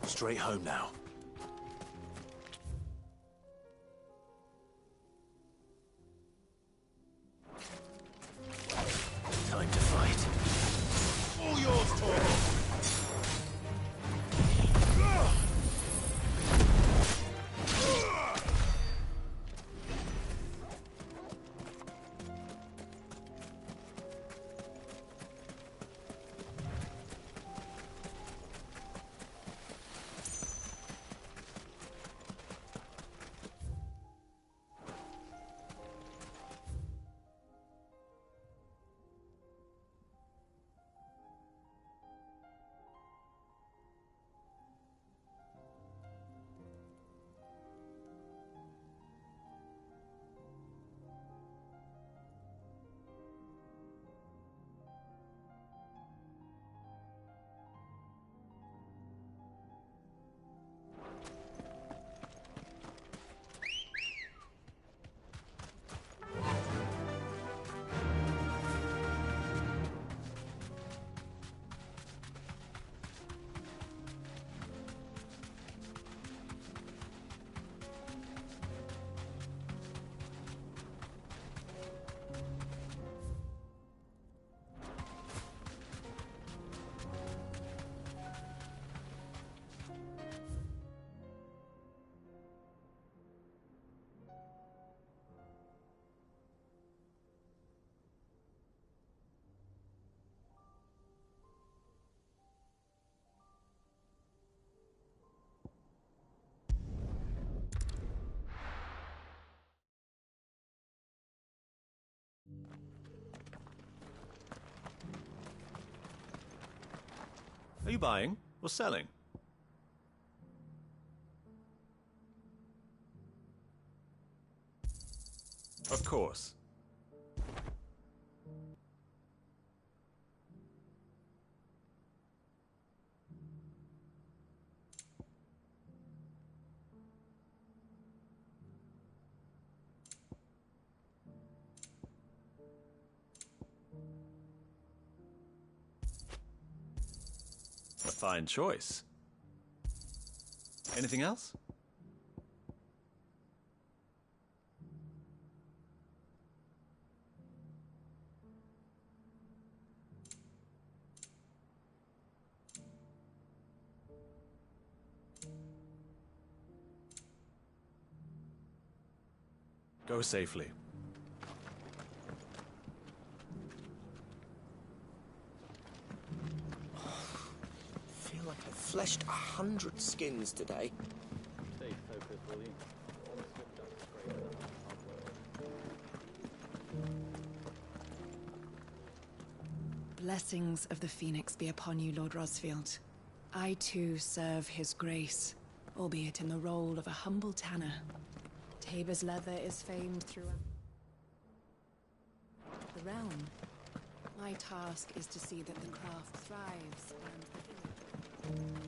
Straight home now. Time to fight. All yours, Torvald! Are you buying or selling? Of course. A fine choice. Anything else? Go safely. Fleshed 100 skins today. Stay focused, will you? Blessings of the Phoenix be upon you, Lord Rosfield. I too serve his grace, albeit in the role of a humble tanner. Tabor's leather is famed throughout the realm. My task is to see that the craft thrives and the village.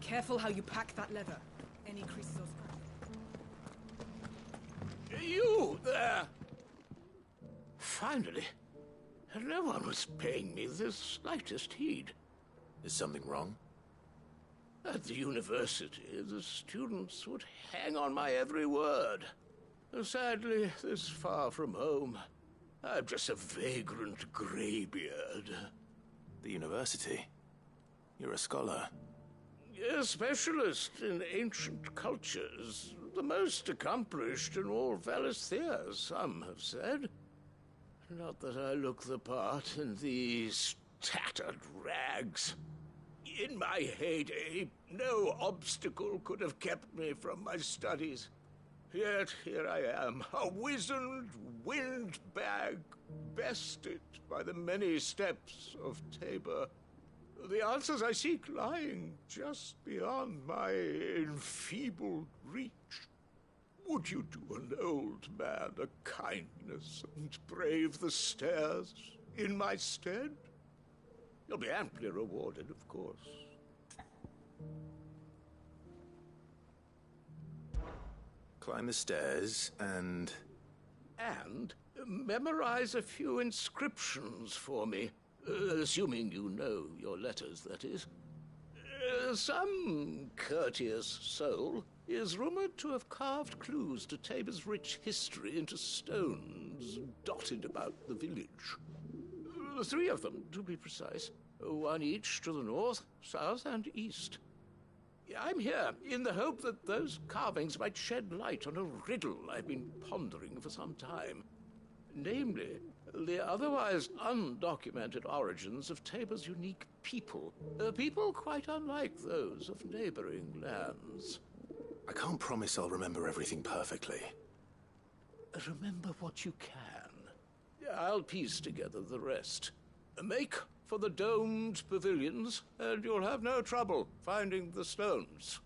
Careful how you pack that leather. Any creases or scratches. You there! Finally. No one was paying me the slightest heed. Is something wrong? At the university, the students would hang on my every word. Sadly, this far from home, I'm just a vagrant greybeard. The university? You're a scholar. A specialist in ancient cultures. The most accomplished in all Valisthea, some have said. Not that I look the part in these tattered rags. In my heyday, no obstacle could have kept me from my studies. Yet here I am, a wizened windbag, bested by the many steps of Tabor. The answers I seek lying just beyond my enfeebled reach. Would you do an old man a kindness and brave the stairs in my stead? You'll be amply rewarded, of course. Climb the stairs and... And memorize a few inscriptions for me. Assuming you know your letters, that is. Some courteous soul is rumored to have carved clues to Tabor's rich history into stones dotted about the village. 3 of them, to be precise. 1 each to the north, south, and east. I'm here in the hope that those carvings might shed light on a riddle I've been pondering for some time. Namely, the otherwise undocumented origins of Tabor's unique people. People quite unlike those of neighboring lands. I can't promise I'll remember everything perfectly. Remember what you can. I'll piece together the rest. Make for the domed pavilions, and you'll have no trouble finding the stones.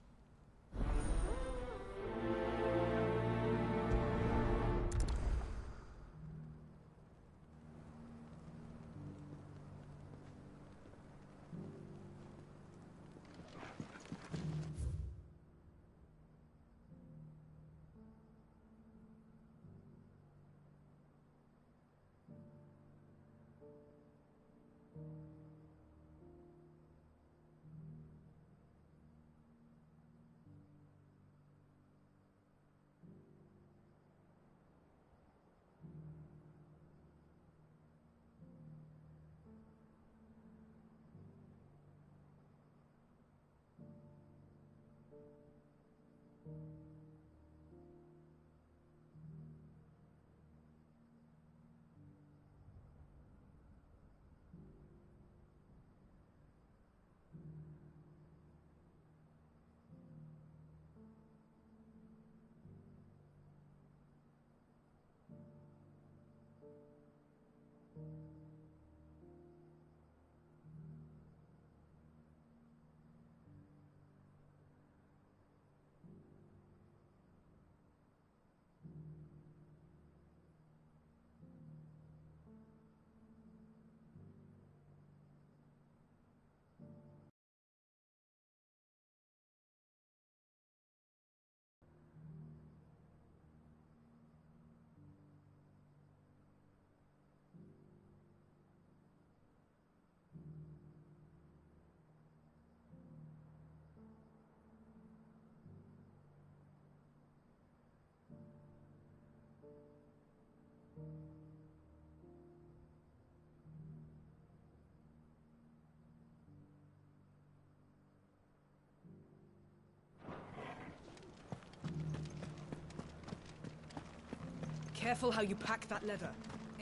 Careful how you pack that leather.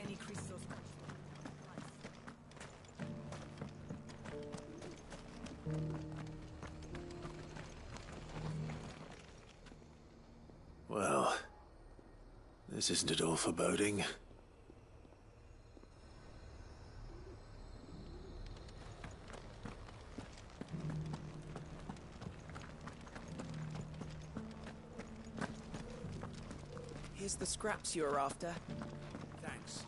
Any creases or scratches. Well, this isn't at all foreboding. Here's the scraps you're after. Thanks.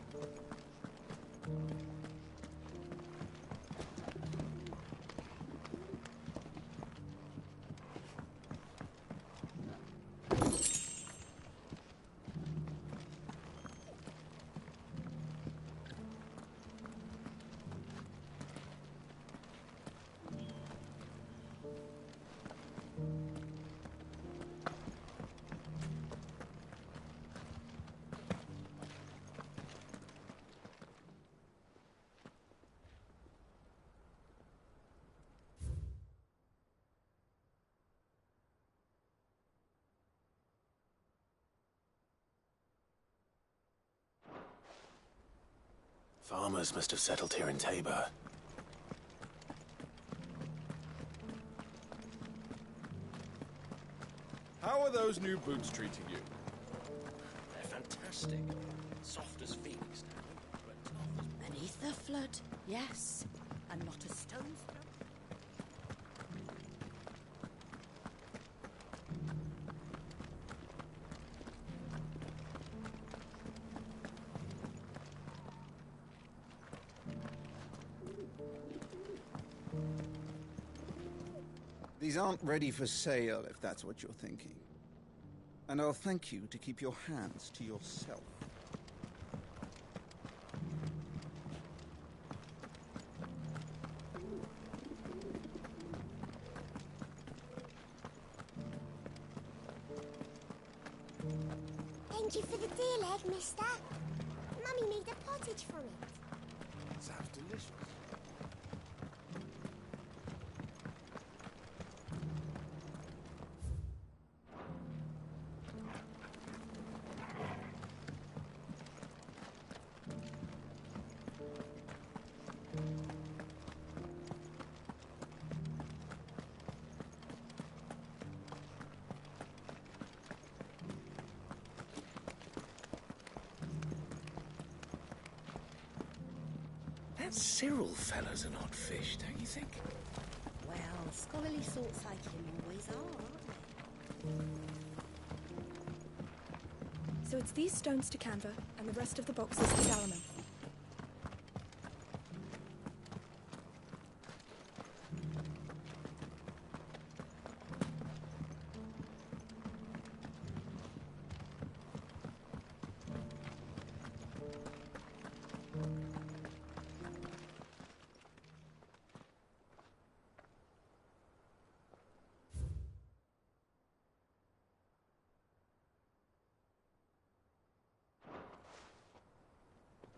Farmers must have settled here in Tabor. How are those new boots treating you? They're fantastic. Soft as Phoenix down, but tough as... Beneath the flood, yes. And not a stone's throw. These aren't ready for sale, if that's what you're thinking. And I'll thank you to keep your hands to yourself. Thank you for the deal egg, mister. Mummy made a pottage from it. Sounds delicious. That Cyril fella's an odd fish, don't you think? Well, scholarly sorts like him always are, aren't they? So it's these stones to Canva, and the rest of the boxes to Salomon.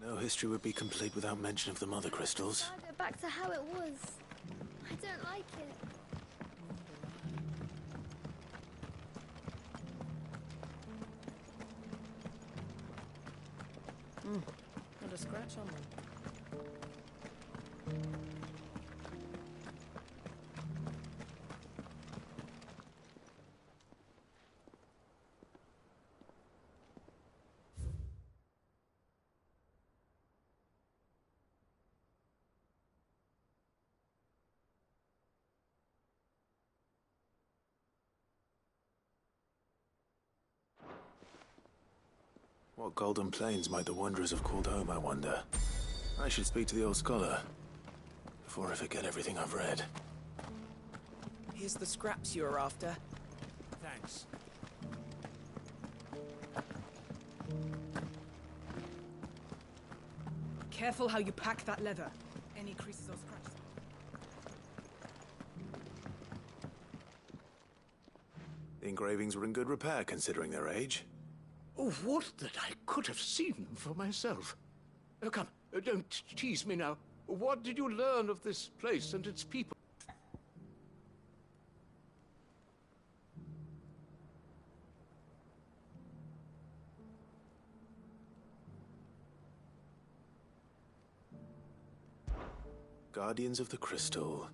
No history would be complete without mention of the mother crystals. Go back to how it was. I don't like it. Not a scratch on them. What golden plains might the wanderers have called home, I wonder? I should speak to the old scholar before I forget everything I've read. Here's the scraps you were after. Thanks. Careful how you pack that leather. Any creases or scratches. The engravings were in good repair considering their age. Oh, would that I could have seen them for myself. Come, don't tease me now. What did you learn of this place and its people? Guardians of the Crystal,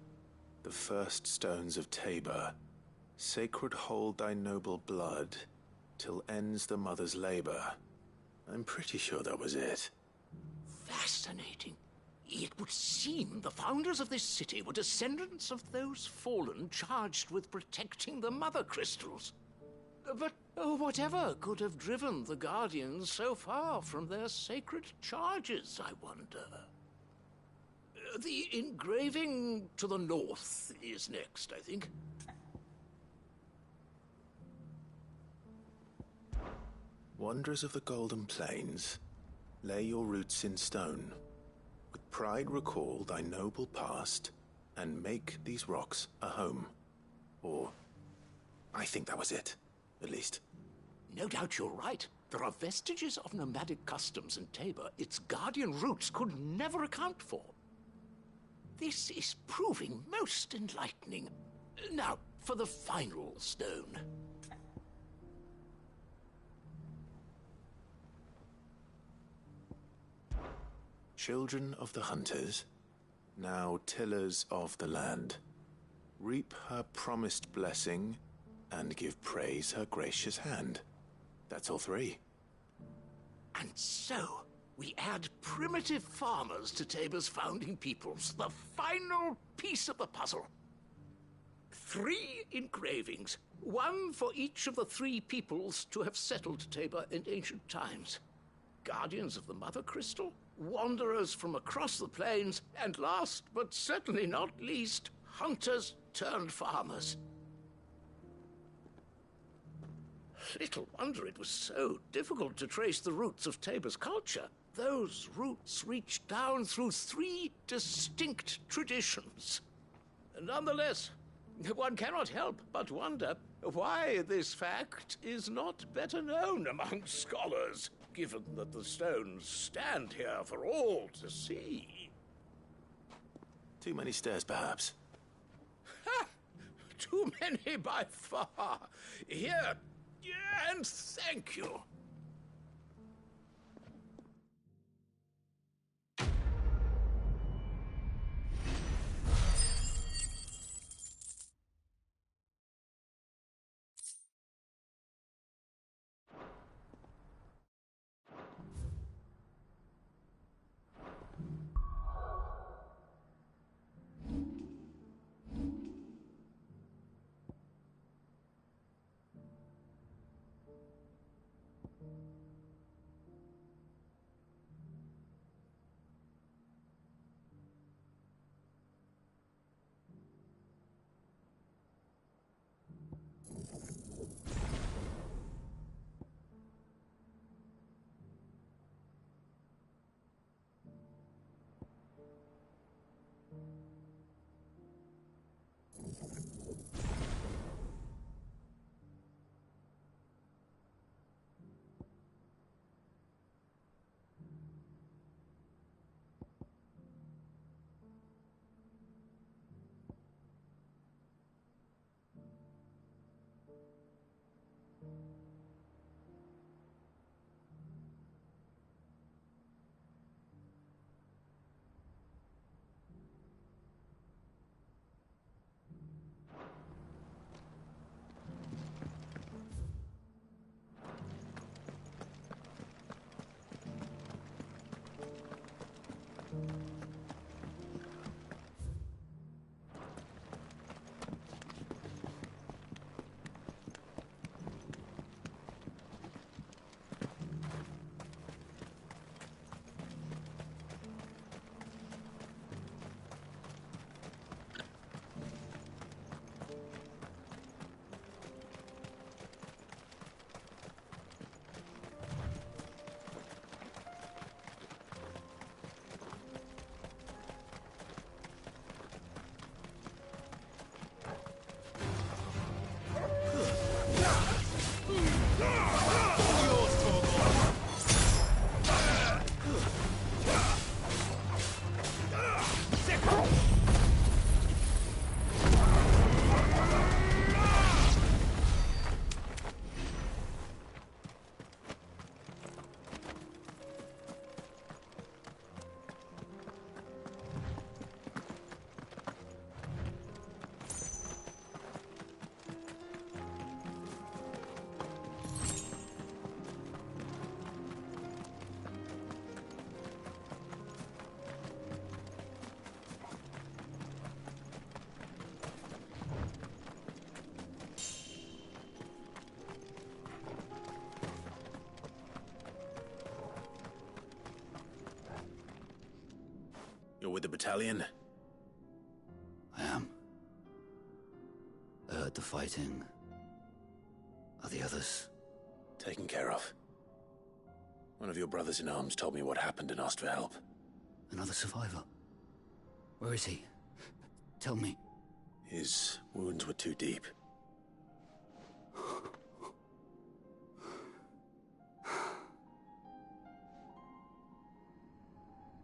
the first stones of Tabor, sacred hold thy noble blood, till ends the mother's labor. I'm pretty sure that was it. Fascinating. It would seem the founders of this city were descendants of those fallen charged with protecting the mother crystals. But whatever could have driven the Guardians so far from their sacred charges, I wonder? The engraving to the north is next, I think. Wanderers of the Golden Plains, lay your roots in stone. With pride recall thy noble past, and make these rocks a home. Or, I think that was it, at least. No doubt you're right. There are vestiges of nomadic customs in Tabor its guardian roots could never account for. This is proving most enlightening. Now, for the final stone. Children of the hunters, now tillers of the land, reap her promised blessing and give praise her gracious hand. That's all three. And so, we add primitive farmers to Tabor's founding peoples, the final piece of the puzzle. 3 engravings, one for each of the 3 peoples to have settled Tabor in ancient times. Guardians of the Mother Crystal, wanderers from across the plains, and last but certainly not least, hunters turned farmers. Little wonder it was so difficult to trace the roots of Tabor's culture. Those roots reached down through 3 distinct traditions. Nonetheless, one cannot help but wonder why this fact is not better known among scholars, given that the stones stand here for all to see. Too many stairs, perhaps. Ha! Too many by far. Here, and thank you. You're with the battalion? I am. I heard the fighting. Are the others? Taken care of. One of your brothers in arms told me what happened and asked for help. Another survivor? Where is he? Tell me. His wounds were too deep.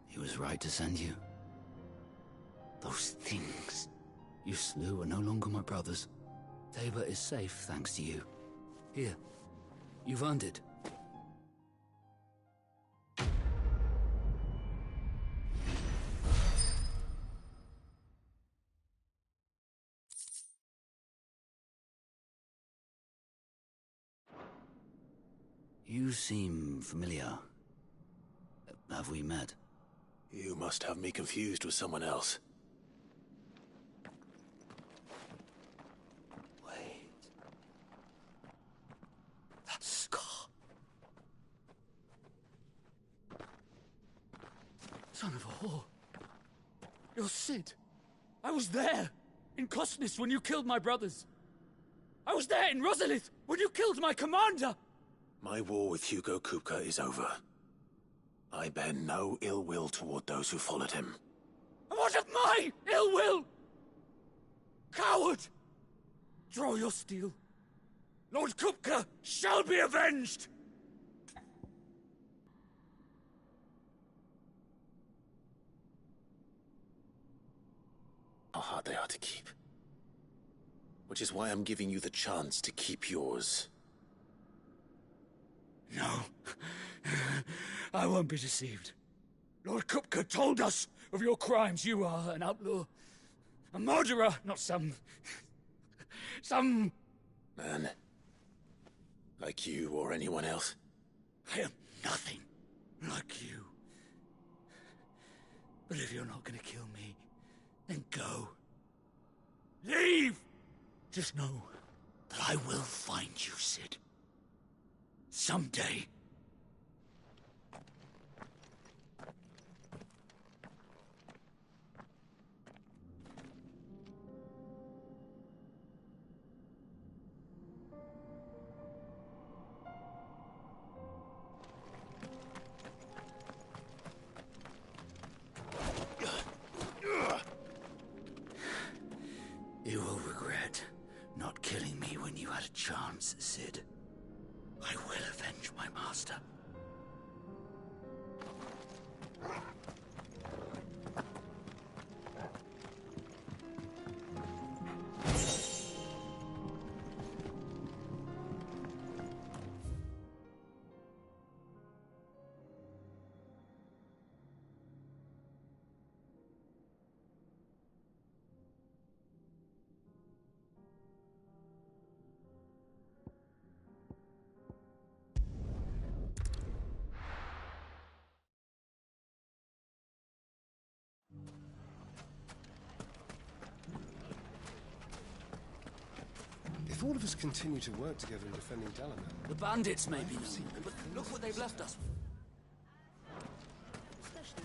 He was right to send you. Those things you slew are no longer my brothers. Tabor is safe thanks to you. Here, you've earned it. You seem familiar. Have we met? You must have me confused with someone else. Wait. That scar. Son of a whore. You're Sid. I was there. in Cosnis when you killed my brothers. I was there in Rosalith when you killed my commander! My war with Hugo Kupka is over. I bear no ill will toward those who followed him. And what of my ill will? Coward! Draw your steel. Lord Kupka shall be avenged! How hard they are to keep. Which is why I'm giving you the chance to keep yours. No. I won't be deceived. Lord Kupka told us of your crimes. You are an outlaw. A murderer, not some Man. Like you or anyone else. I am nothing like you. But if you're not gonna kill me, then go. Leave! Just know that I will find you, Sid. Someday. You will regret not killing me when you had a chance, Sid. I will avenge my master. If all of us continue to work together in defending Delamere... The bandits may be known, but look what they've left us.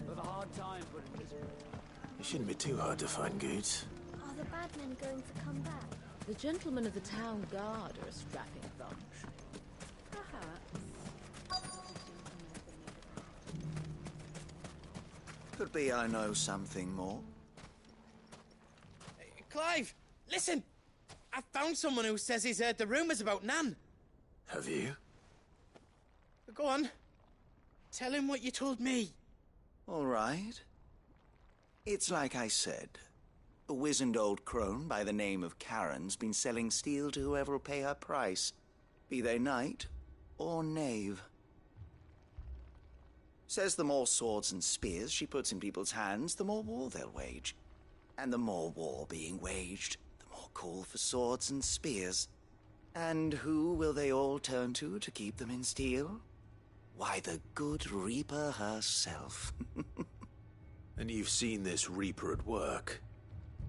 With a hard time putting this... It shouldn't be too hard to find goods. Are the bad men going to come back? The gentlemen of the town guard are a strapping bunch. Perhaps. Could be I know something more. Clive, listen! I found someone who says he's heard the rumours about Nan. Have you? Go on. Tell him what you told me. All right. It's like I said. A wizened old crone by the name of Karen's been selling steel to whoever'll pay her price, be they knight or knave. Says the more swords and spears she puts in people's hands, the more war they'll wage. And the more war being waged, the more call for swords and spears. And who will they all turn to keep them in steel? Why, the good Reaper herself. And you've seen this Reaper at work?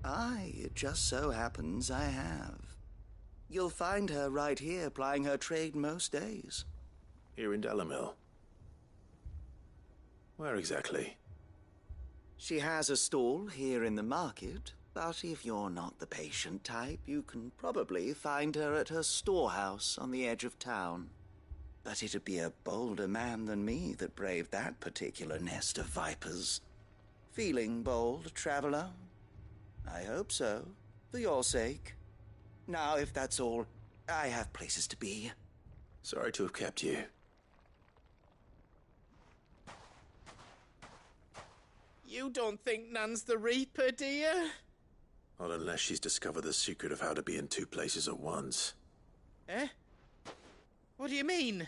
Aye, it just so happens I have. You'll find her right here plying her trade most days. Here in Delamere? Where exactly? She has a stall here in the market, but if you're not the patient type, you can probably find her at her storehouse on the edge of town. But it'd be a bolder man than me that braved that particular nest of vipers. Feeling bold, traveler? I hope so, for your sake. Now, if that's all, I have places to be. Sorry to have kept you. You don't think Nan's the Reaper, do you? Not unless she's discovered the secret of how to be in two places at once. Eh? What do you mean?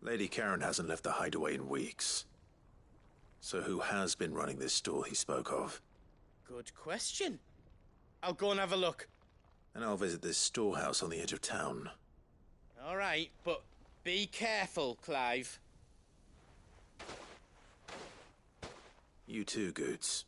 Lady Karen hasn't left the hideaway in weeks. So who has been running this stall he spoke of? Good question. I'll go and have a look. And I'll visit this storehouse on the edge of town. All right, but be careful, Clive. You too, Goots.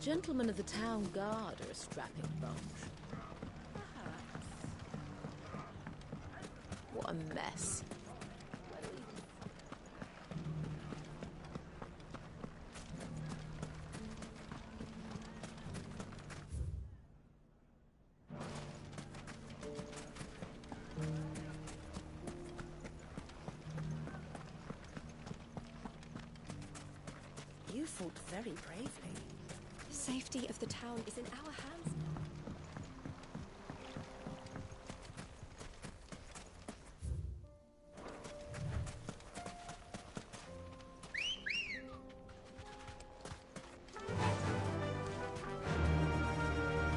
gentlemen of the town guard are a strapping bunch. What a mess. You fought very bravely. The safety of the town is in our hands.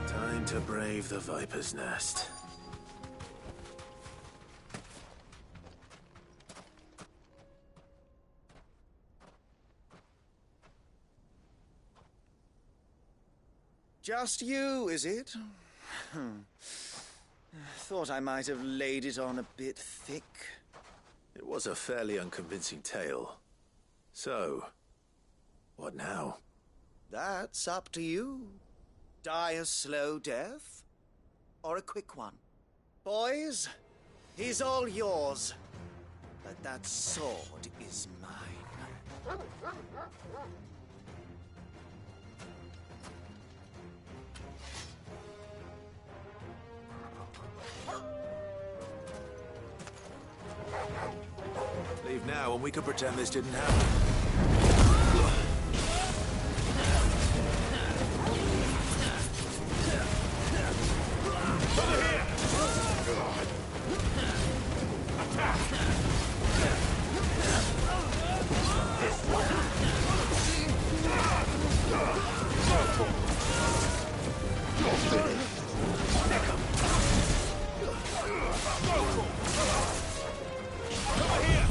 Time to brave the Viper's Nest. Just you, is it? Thought I might have laid it on a bit thick. It was a fairly unconvincing tale. So, what now? That's up to you. Die a slow death, or a quick one. Boys, he's all yours. But that sword is mine. Leave now and we can pretend this didn't happen. Over here! Attack! Over here!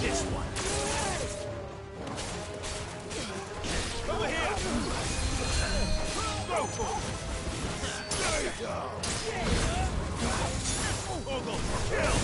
This one. Over here. Go for it. Stay down. Ogle, kill.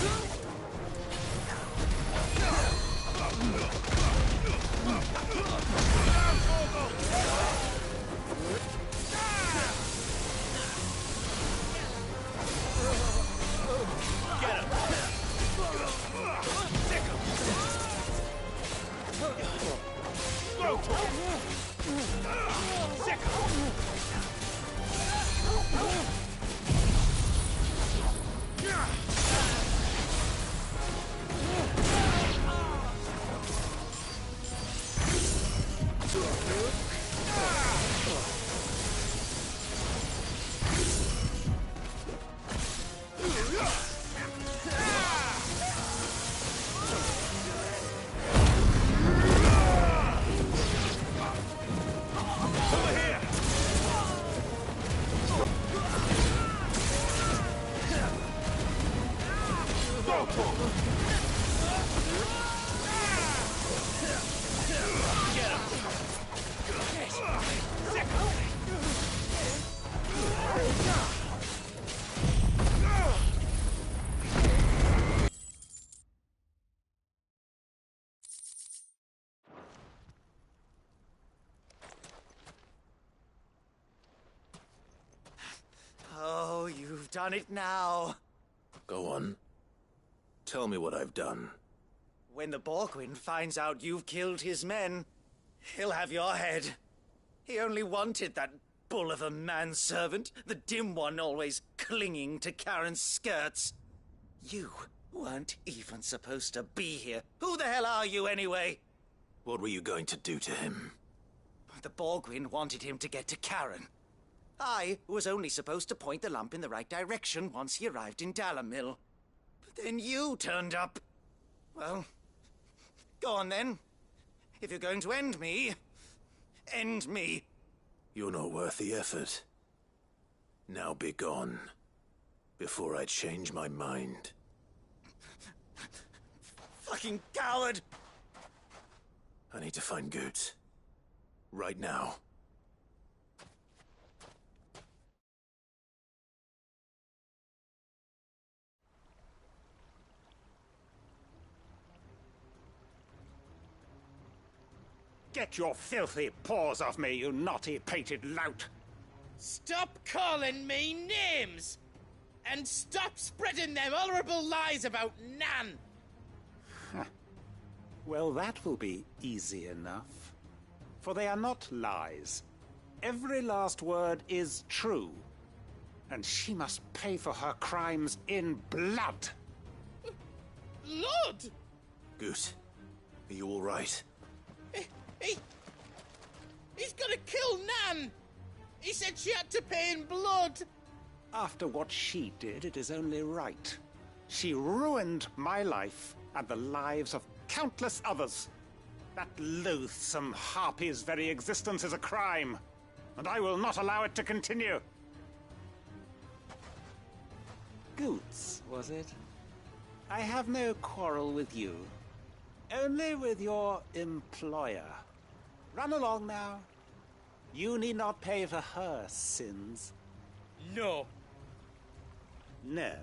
Oh, you've done it now. Go on. Tell me what I've done. When the Borgwyn finds out you've killed his men, he'll have your head. He only wanted that bull of a manservant, the dim one always clinging to Karen's skirts. You weren't even supposed to be here. Who the hell are you anyway? What were you going to do to him? The Borgwyn wanted him to get to Karen. I was only supposed to point the lamp in the right direction once he arrived in Dalamil. But then you turned up. Well, go on then. If you're going to end me, end me. You're not worth the effort. Now be gone, before I change my mind. Fucking coward! I need to find Goetz. Right now. Get your filthy paws off me, you naughty-pated lout! Stop calling me names! And stop spreading them horrible lies about Nan! Well, that will be easy enough. For they are not lies. Every last word is true. And she must pay for her crimes in blood! Blood? Goetz, are you all right? He's gonna kill Nan! He said she had to pay in blood! After what she did, it is only right. She ruined my life and the lives of countless others. That loathsome harpy's very existence is a crime, and I will not allow it to continue. Goetz, was it? I have no quarrel with you. Only with your employer. Run along now. You need not pay for her sins. No. No?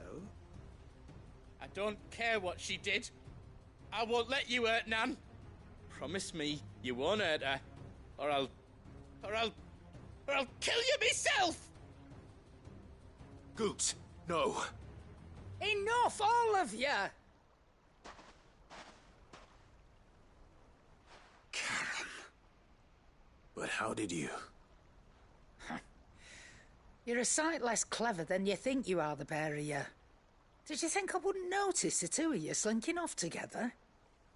I don't care what she did. I won't let you hurt Nan. Promise me you won't hurt her, or I'll kill you myself! Goetz, no. Enough, all of you! Karen. But how did you? You're a sight less clever than you think you are, the pair of you. Did you think I wouldn't notice the two of you slinking off together?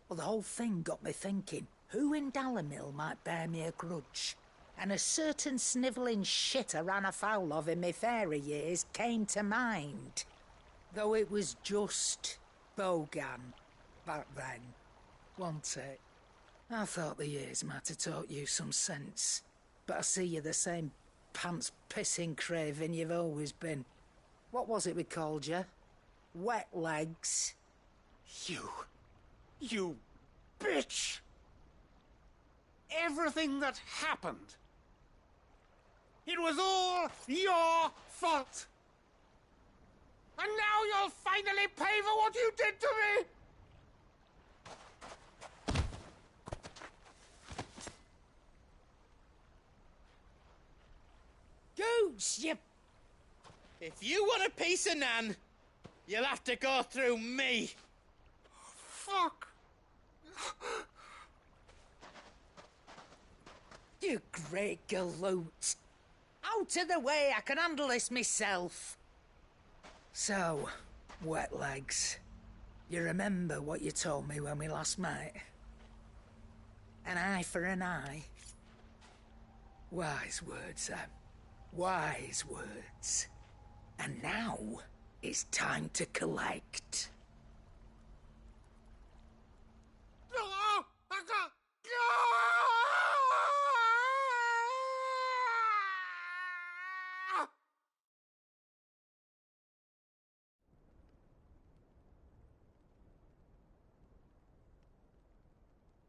Well, the whole thing got me thinking, who in Dalamil might bear me a grudge? And a certain snivelling shit I ran afoul of in my fairy years came to mind. Though it was just Bogan back then, wasn't it? I thought the years might have taught you some sense. but I see you're the same pants-pissing craven you've always been. What was it we called you? Wet legs? You bitch! Everything that happened, it was all your fault! And now you'll finally pay for what you did to me! Gooch, you... If you want a piece of Nan, you'll have to go through me. Fuck! You great galoot. Out of the way, I can handle this myself. So, wet legs, you remember what you told me when we last met? An eye for an eye. Wise words, Sam. Wise words. And now, it's time to collect.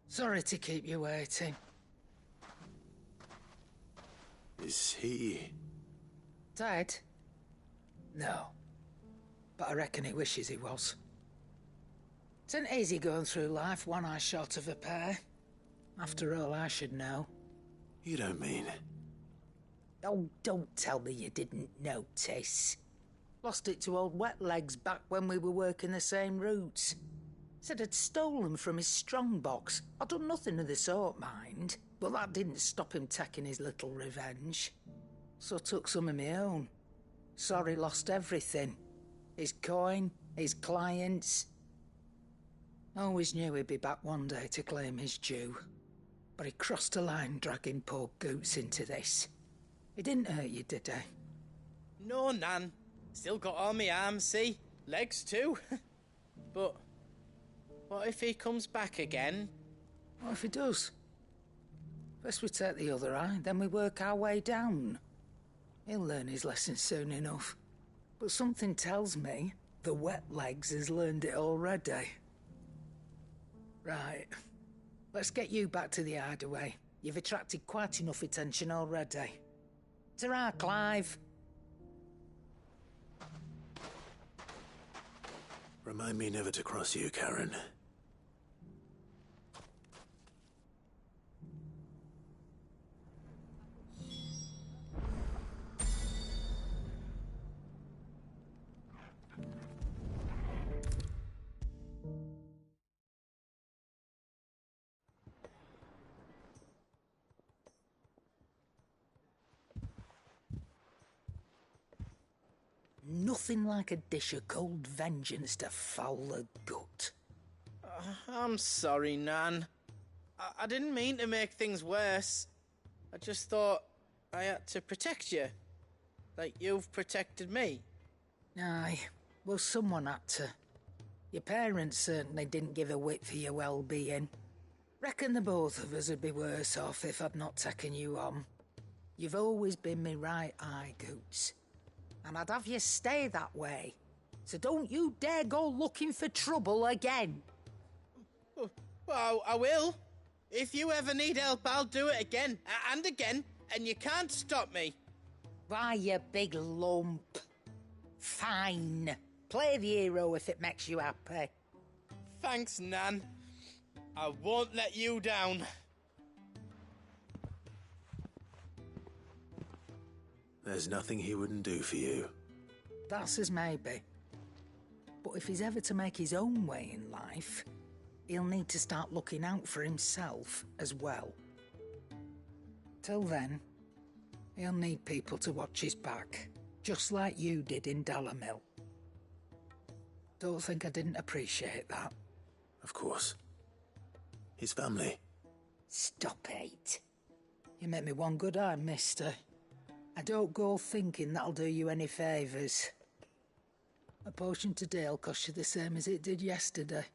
Sorry to keep you waiting. Is he... Dead? No. But I reckon he wishes he was. It ain't easy going through life one eye short of a pair. After all, I should know. You don't mean... Oh, don't tell me you didn't notice. Lost it to old Wet Legs back when we were working the same routes. Said I'd stolen from his strongbox. I'd done nothing of the sort, mind. But that didn't stop him taking his little revenge. So I took some of my own. Sorry, lost everything. His coin, his clients. Always knew he'd be back one day to claim his due. But he crossed a line dragging poor Goots into this. He didn't hurt you, did he? No, Nan. Still got all my arms, see? Legs too. But what if he comes back again? What if he does? First we take the other eye, then we work our way down. He'll learn his lesson soon enough. But something tells me the Wet Legs has learned it already. Right. Let's get you back to the hideaway. You've attracted quite enough attention already. Ta-ra, Clive. Remind me never to cross you, Karen. Nothing like a dish of cold vengeance to foul the gut. I'm sorry, Nan. I didn't mean to make things worse. I just thought I had to protect you. Like you've protected me. Aye, well, someone had to. Your parents certainly didn't give a whit for your well-being. Reckon the both of us would be worse off if I'd not taken you on. You've always been me right eye, Goots. And I'd have you stay that way. So don't you dare go looking for trouble again. Well, I will. If you ever need help, I'll do it again and again, and you can't stop me. Why, you big lump. Fine. Play the hero if it makes you happy. Thanks, Nan. I won't let you down. There's nothing he wouldn't do for you. That's as maybe. But if he's ever to make his own way in life, he'll need to start looking out for himself as well. Till then, he'll need people to watch his back, just like you did in Dalamil. Don't think I didn't appreciate that. Of course. His family. Stop it. You make me one good eye, mister. I don't go thinking that'll do you any favours. A potion today'll cost you the same as it did yesterday.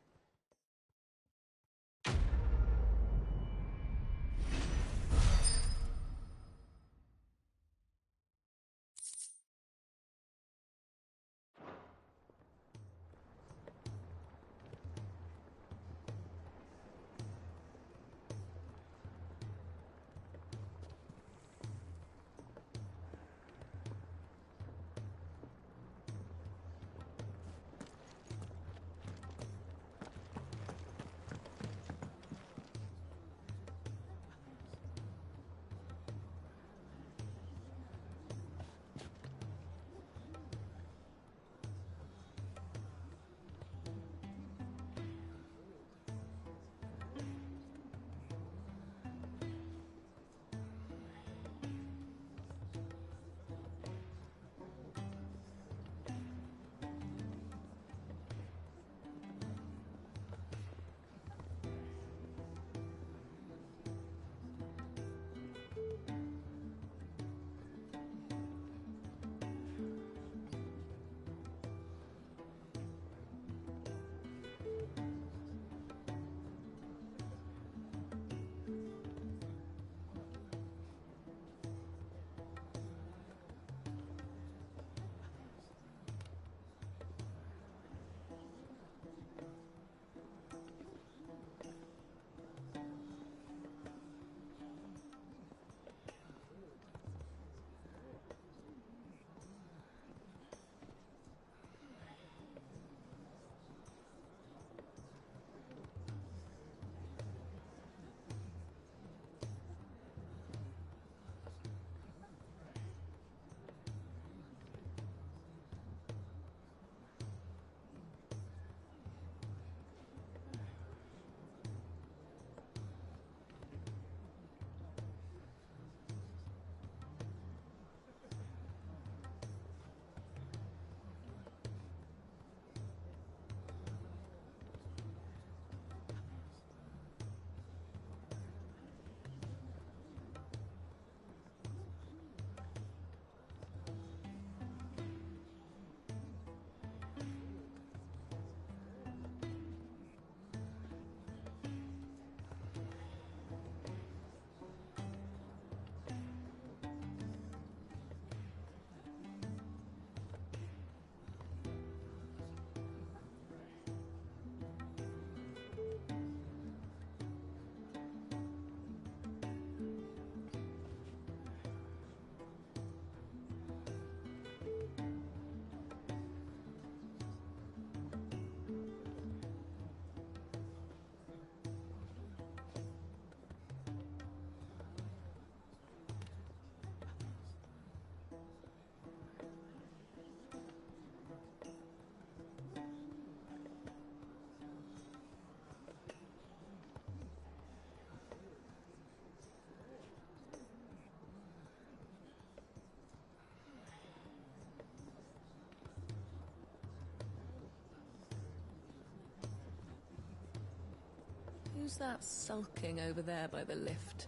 Who's that sulking over there by the lift?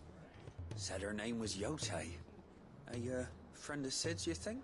Said her name was Yote. A friend of Sid's, you think?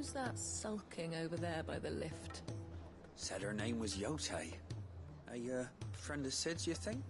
Who's that sulking over there by the lift? Said her name was Yote. A friend of Sid's, you think?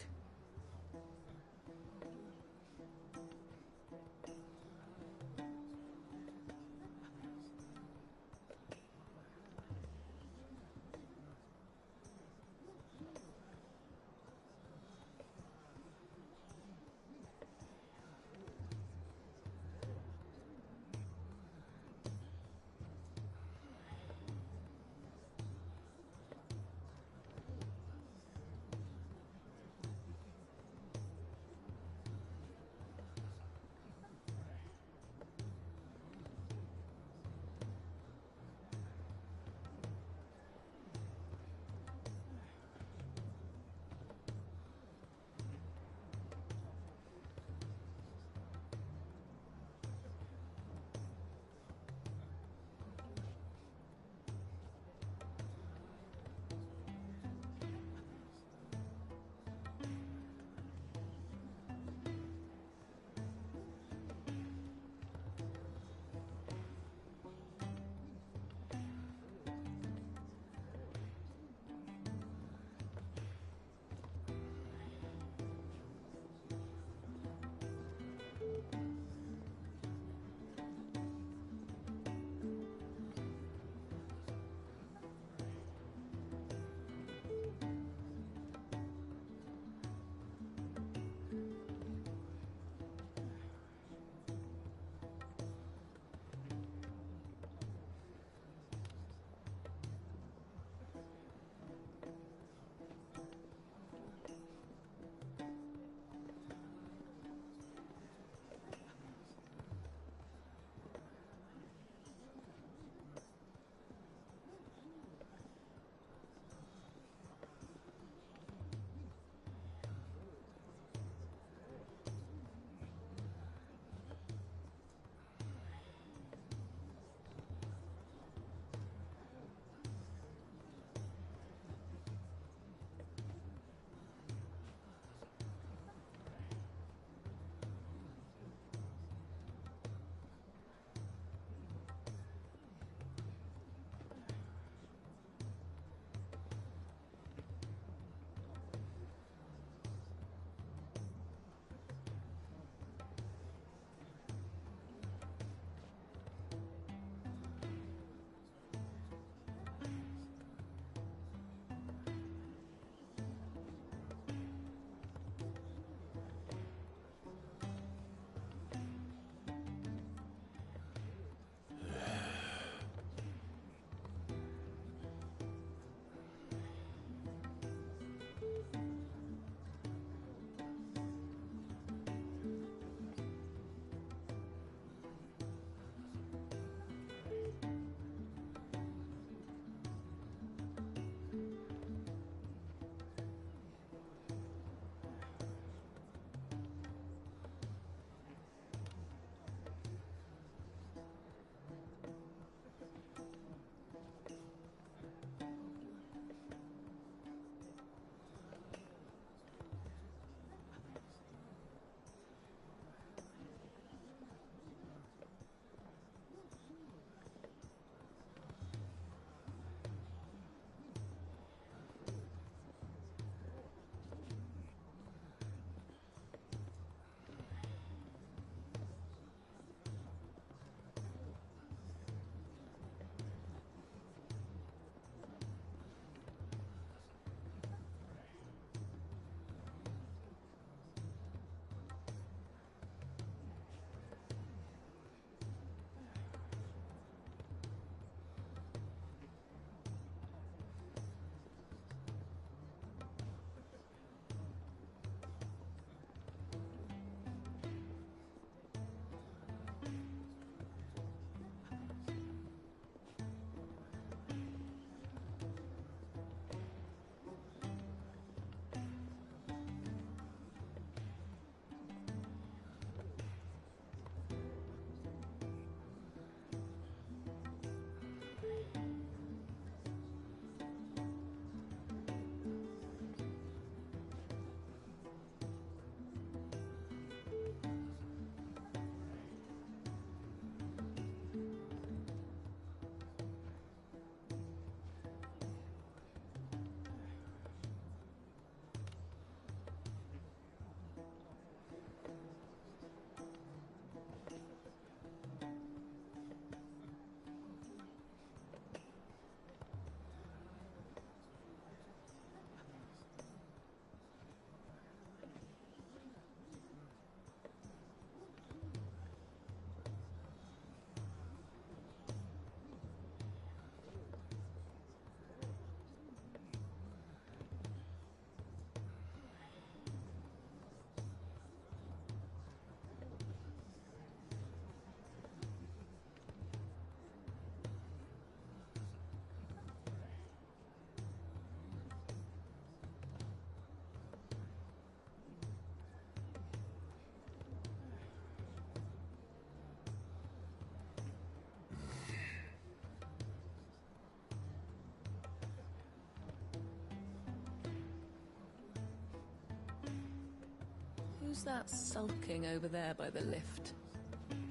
Who's that sulking over there by the lift?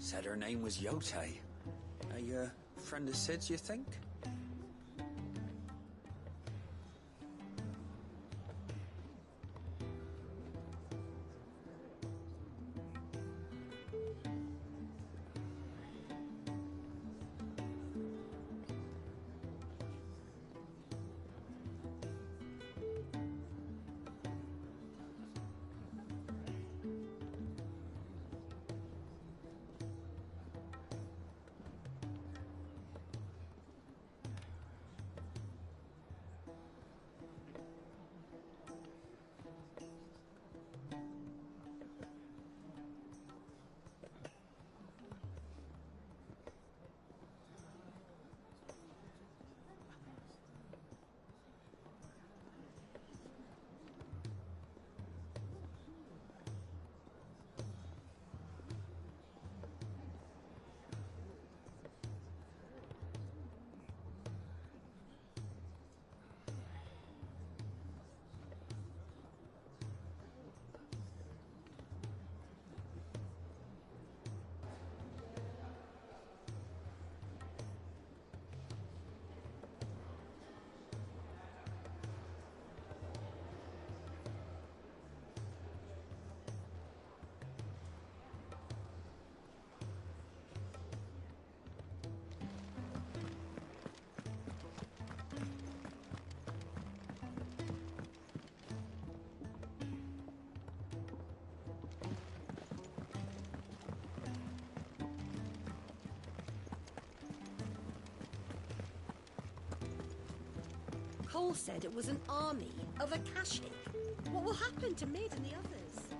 Said her name was Yote. A friend of Sid's, you think? Cole said it was an army of Akashic. What will happen to Mid and the others?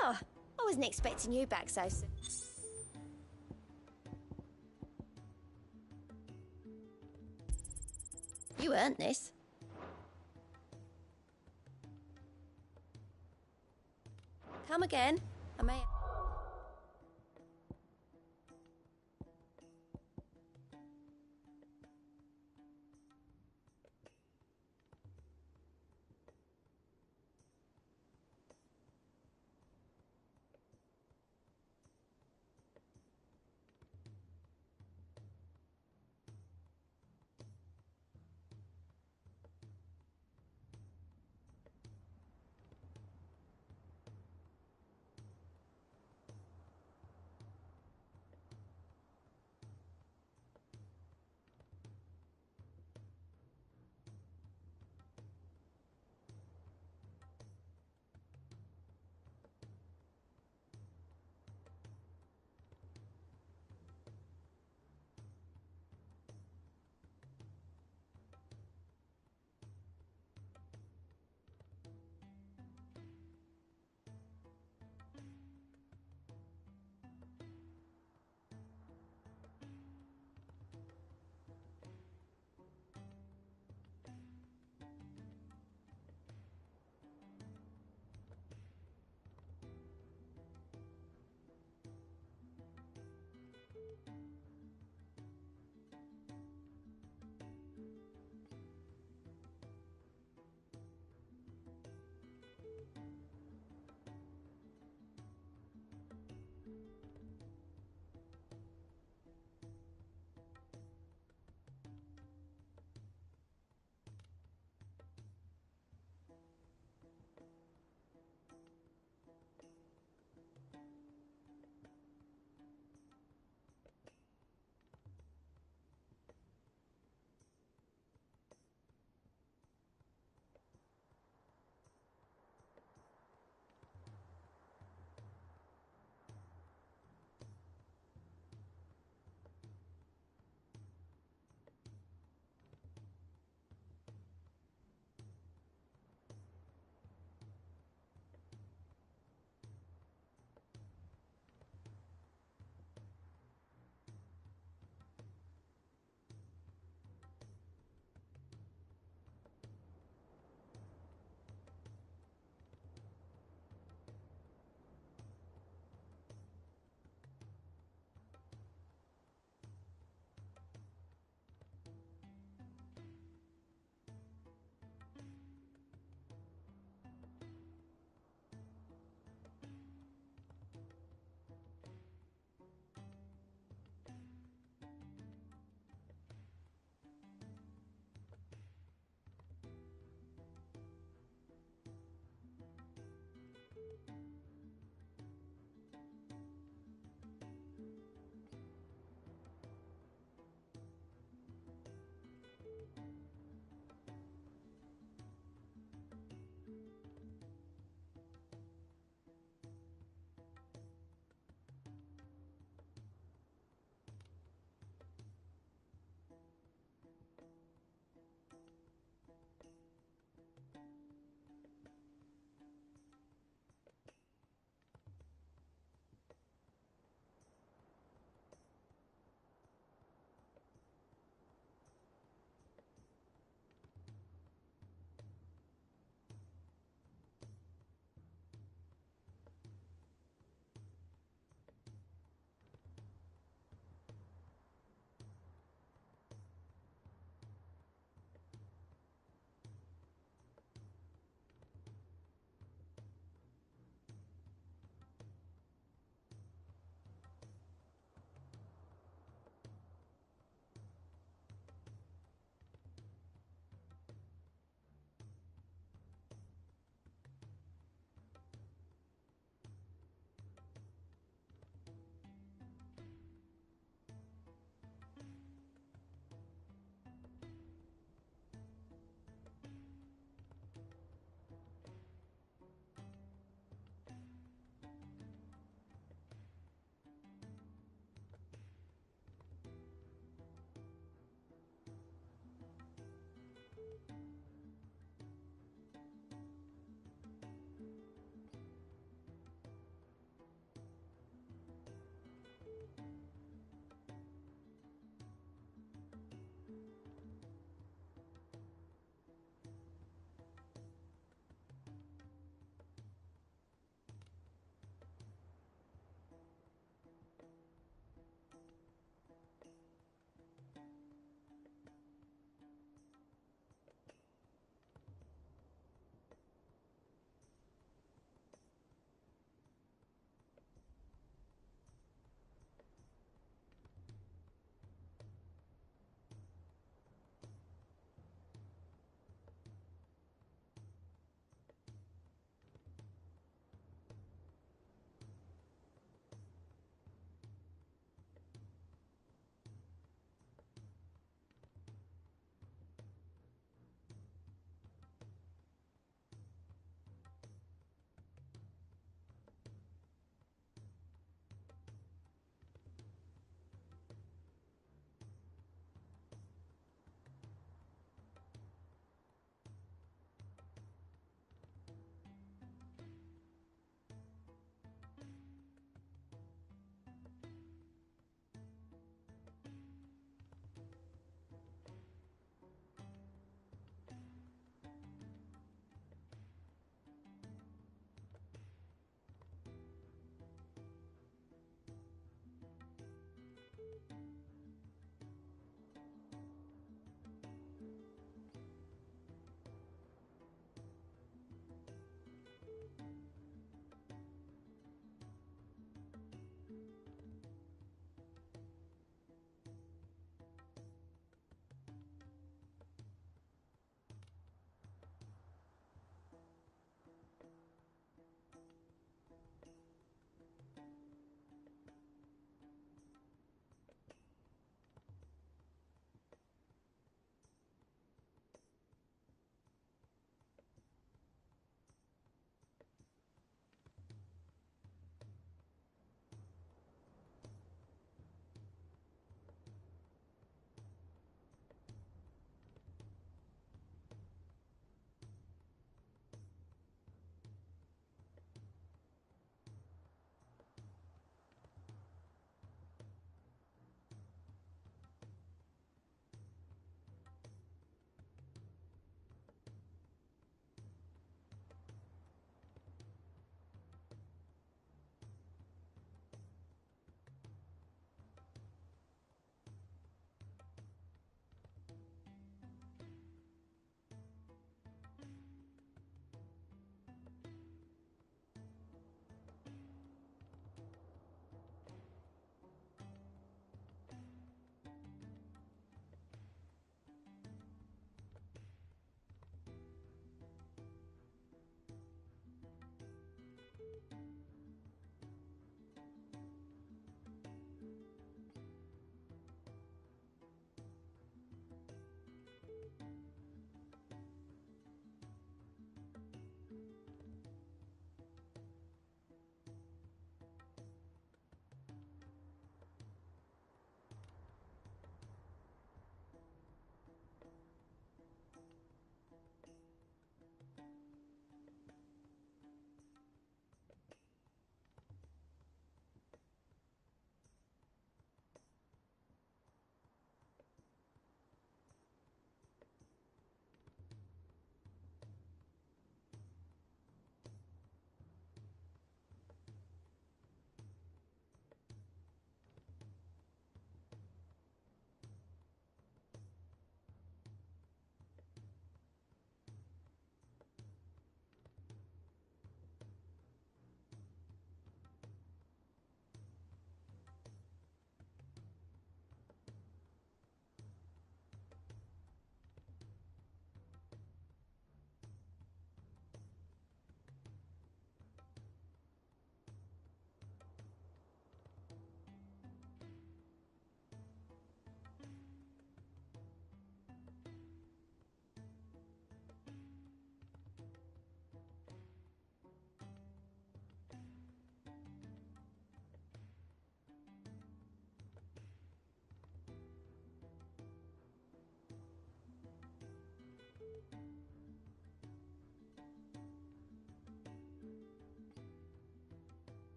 Oh, I wasn't expecting you back so soon. You earned this. Come again. I may...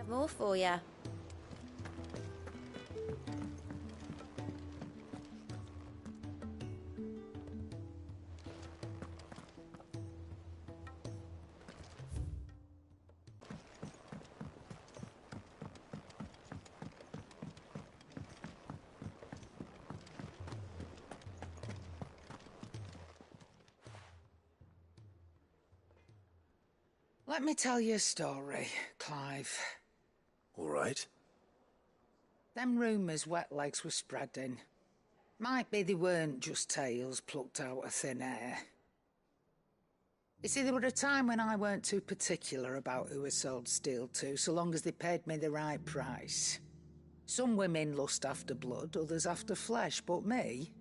have more for you. Let me tell you a story, Clive. All right. Them rumours wet legs were spreading. Might be they weren't just tales plucked out of thin air. You see, there were a time when I weren't too particular about who I sold steel to, so long as they paid me the right price. Some women lust after blood, others after flesh, but me,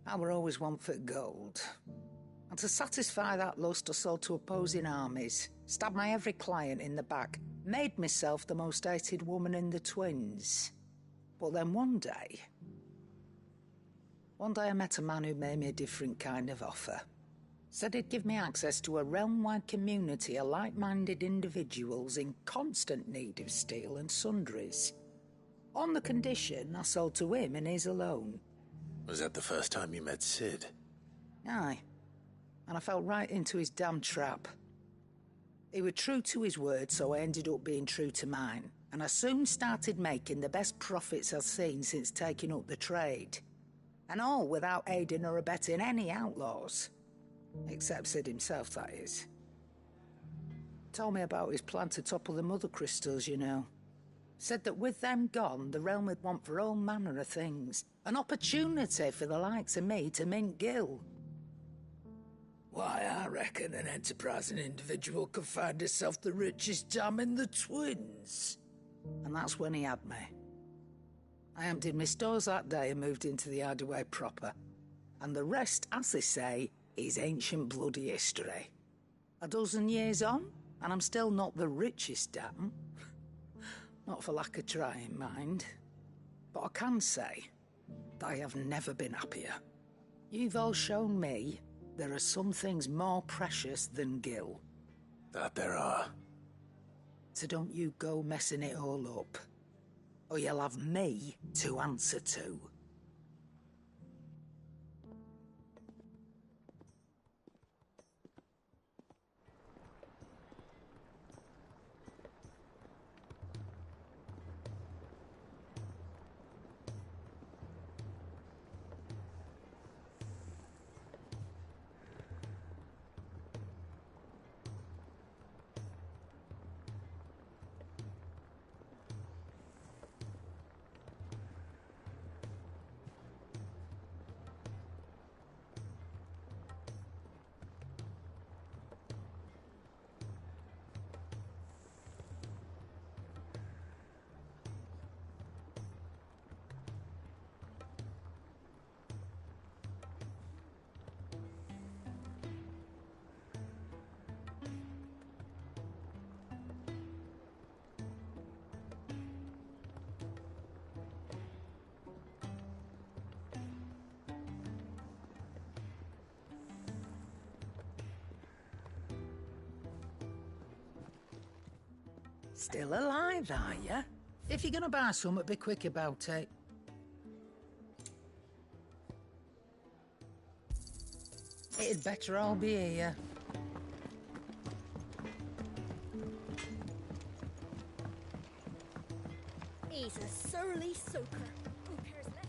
I were always one for gold. And to satisfy that lust, I sold to opposing armies, stabbed my every client in the back, made myself the most hated woman in the twins. But then one day I met a man who made me a different kind of offer. Said he'd give me access to a realm-wide community of like-minded individuals in constant need of steel and sundries. On the condition I sold to him and his alone. Was that the first time you met Sid? Aye. And I fell right into his damn trap. He was true to his word, so I ended up being true to mine. And I soon started making the best profits I've seen since taking up the trade. And all without aiding or abetting any outlaws. Except Sid himself, that is. Told me about his plan to topple the mother crystals, you know. Said that with them gone, the realm would want for all manner of things. An opportunity for the likes of me to mint gil. Why, I reckon an enterprising individual could find himself the richest dam in the twins. And that's when he had me. I emptied my stores that day and moved into the Hideaway proper. And the rest, as they say, is ancient bloody history. A dozen years on, and I'm still not the richest dam. Not for lack of trying, mind. But I can say that I have never been happier. You've all shown me there are some things more precious than gil. That there are. So don't you go messing it all up, or you'll have me to answer to. Still alive, are you? If you're gonna buy something, be quick about it. It'd better all be here. He's a surly soaker. Who cares less?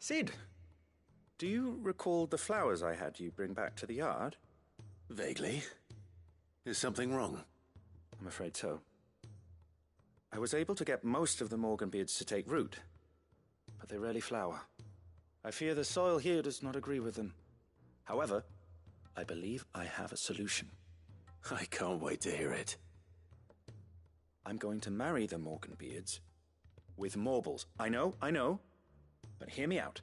Sid, do you recall the flowers I had you bring back to the yard? Vaguely. Is something wrong? I'm afraid so. I was able to get most of the Morganbeards to take root, but they rarely flower. I fear the soil here does not agree with them. However, I believe I have a solution. I can't wait to hear it. I'm going to marry the Morganbeards with Morbles. I know, but hear me out.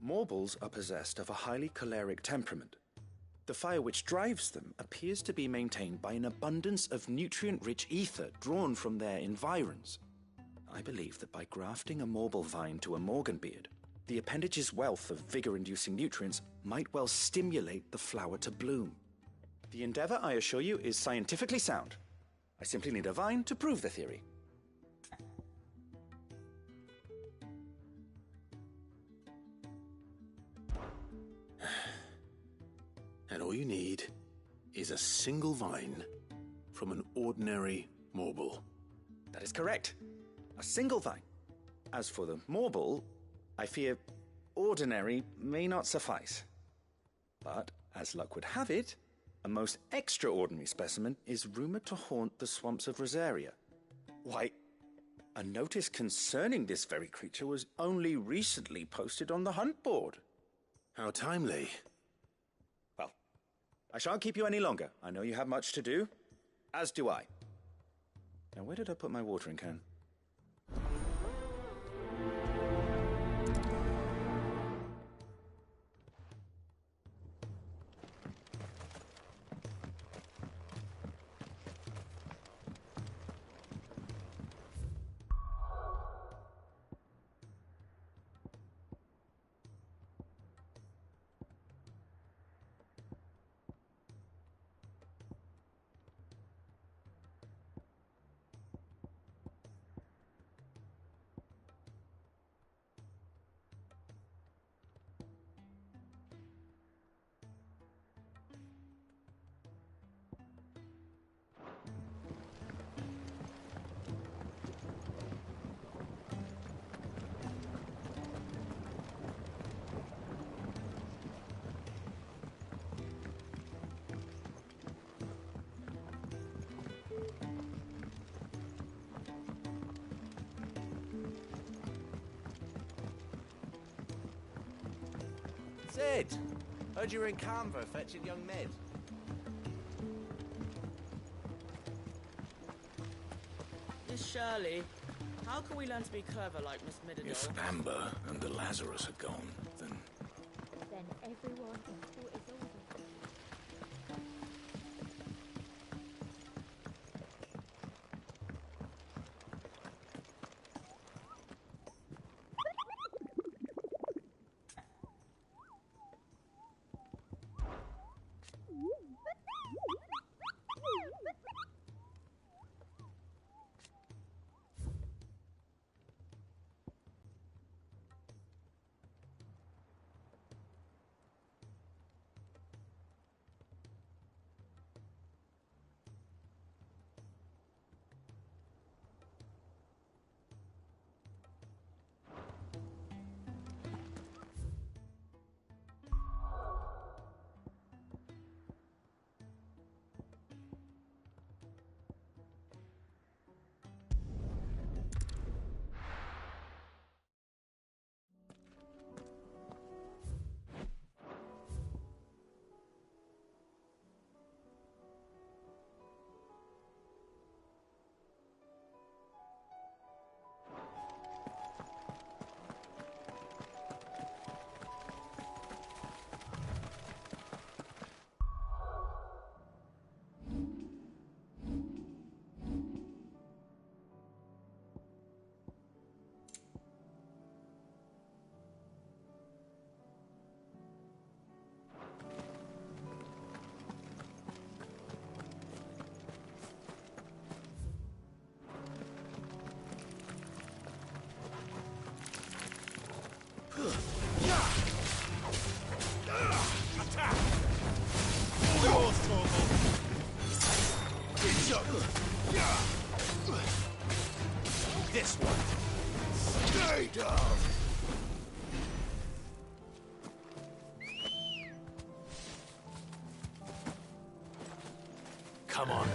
Morbles are possessed of a highly choleric temperament. The fire which drives them appears to be maintained by an abundance of nutrient-rich ether drawn from their environs. I believe that by grafting a Morble vine to a Morganbeard, the appendage's wealth of vigor-inducing nutrients might well stimulate the flower to bloom. The endeavor, I assure you, is scientifically sound. I simply need a vine to prove the theory. And all you need is a single vine from an ordinary Morble. That is correct. A single vine. As for the Morble, I fear ordinary may not suffice. But, as luck would have it, a most extraordinary specimen is rumored to haunt the swamps of Rosaria. Why, a notice concerning this very creature was only recently posted on the hunt board. How timely. Well, I shan't keep you any longer. I know you have much to do, as do I. Now, where did I put my watering can? Sid! Heard you were in Canva fetching young Ned. Miss Shirley, how can we learn to be clever like Miss Middledore? If Amber and the Lazarus are gone, then... Then everyone in court is over. Attack! All yours, Torval! This one! Stay down! Come on.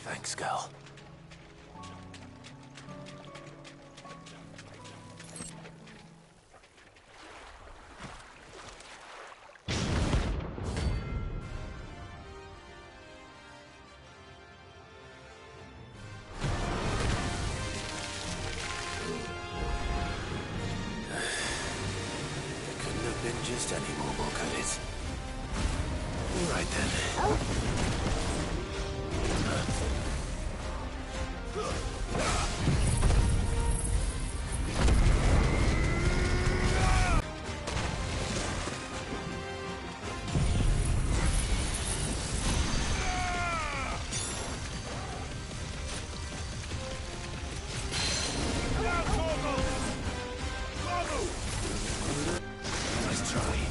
Thanks, girl. Nice try.